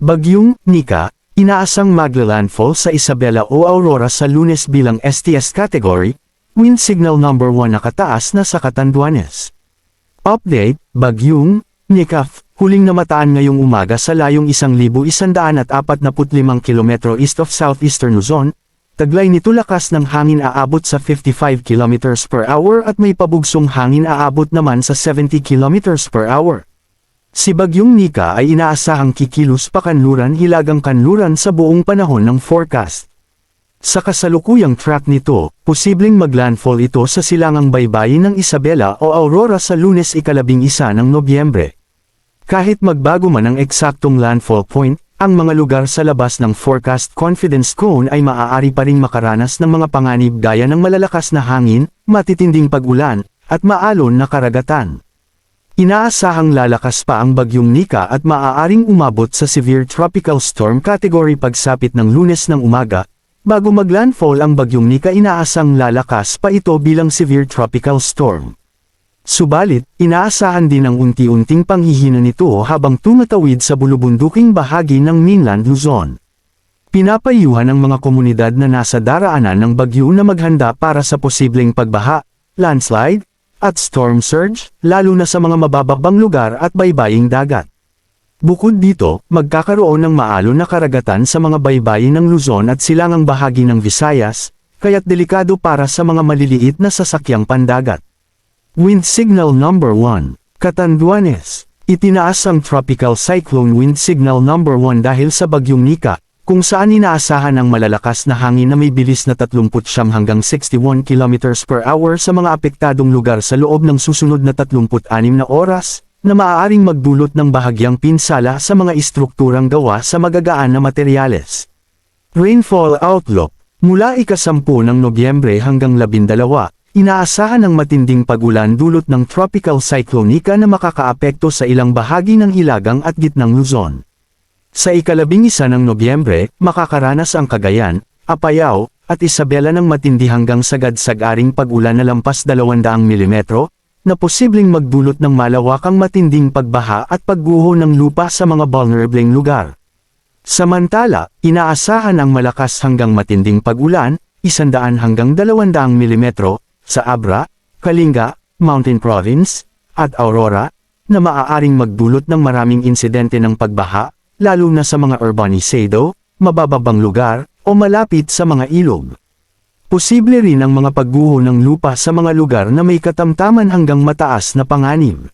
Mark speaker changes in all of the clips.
Speaker 1: Bagyong Nika, inaasang magla-landfall sa Isabela o Aurora sa Lunes bilang STS category, wind signal number 1 nakataas na sa Catanduanes. Update, Bagyong Nika, huling namataan ngayong umaga sa layong 1,145 km east of southeastern Luzon. Taglay nito lakas ng hangin aabot sa 55 km per hour at may pabugsong hangin aabot naman sa 70 km per hour. Si Bagyong Nika ay inaasahang kikilos pakanluran hilagang kanluran sa buong panahon ng forecast. Sa kasalukuyang track nito, posibleng maglandfall ito sa silangang baybayin ng Isabela o Aurora sa Lunes 11 ng Nobyembre. Kahit magbago man ang eksaktong landfall point, ang mga lugar sa labas ng forecast confidence cone ay maaari pa ring makaranas ng mga panganib gaya ng malalakas na hangin, matitinding pag-ulan, at maalon na karagatan. Inaasahang lalakas pa ang Bagyong Nika at maaaring umabot sa severe tropical storm category pagsapit ng Lunes ng umaga. Bago maglandfall ang Bagyong Nika, inaasang lalakas pa ito bilang severe tropical storm. Subalit, inaasahan din ang unti-unting panghihina nito habang tumatawid sa bulubunduking bahagi ng mainland Luzon. Pinapayuhan ang mga komunidad na nasa daraanan ng bagyo na maghanda para sa posibleng pagbaha, landslide, at storm surge, lalo na sa mga mabababang lugar at baybaying dagat. Bukod dito, magkakaroon ng maalon na karagatan sa mga baybayin ng Luzon at silangang bahagi ng Visayas, kaya't delikado para sa mga maliliit na sasakyang pandagat. Wind signal number 1, Catanduanes. Itinaas ang tropical cyclone wind signal number 1 dahil sa Bagyong Nika, kung saan inaasahan ang malalakas na hangin na may bilis na 39 hanggang 61 km per hour sa mga apektadong lugar sa loob ng susunod na 36 na oras, na maaaring magdulot ng bahagyang pinsala sa mga istrukturang gawa sa magagaan na materyales. Rainfall outlook. Mula ika-10 ng Nobyembre hanggang 12, inaasahan ang matinding pag-ulan dulot ng tropical cyclone Nika na makakaapekto sa ilang bahagi ng Hilagang at Gitnang Luzon. Sa ika-11 ng Nobyembre, makakaranas ang Cagayan, Apayao, at Isabela ng matindi hanggang sagad-sagaring pag-ulan na lampas 200 mm, na posibleng magdulot ng malawakang matinding pagbaha at pagguho ng lupa sa mga vulnerableng lugar. Samantala, inaasahan ang malakas hanggang matinding pag-ulan, 100 hanggang 200 mm, sa Abra, Kalinga, Mountain Province, at Aurora, na maaaring magdulot ng maraming insidente ng pagbaha, lalo na sa mga urbanisado, mabababang lugar, o malapit sa mga ilog. Posible rin ang mga pagguho ng lupa sa mga lugar na may katamtaman hanggang mataas na panganib.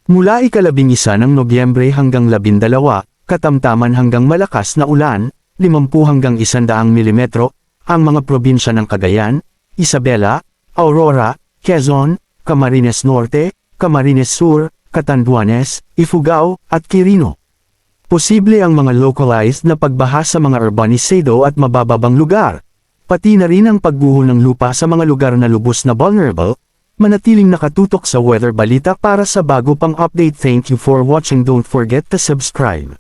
Speaker 1: Mula ika-11 ng Nobyembre hanggang 12, katamtaman hanggang malakas na ulan, 50 hanggang 100 mm, ang mga probinsya ng Cagayan, Isabela, Aurora, Quezon, Camarines Norte, Camarines Sur, Catanduanes, Ifugao, at Quirino. Posible ang mga localized na pagbaha sa mga urbanisado at mabababang lugar, pati na rin ang pagguho ng lupa sa mga lugar na lubos na vulnerable. Manatiling nakatutok sa Weather Balita para sa bago pang update. Thank you for watching. Don't forget to subscribe.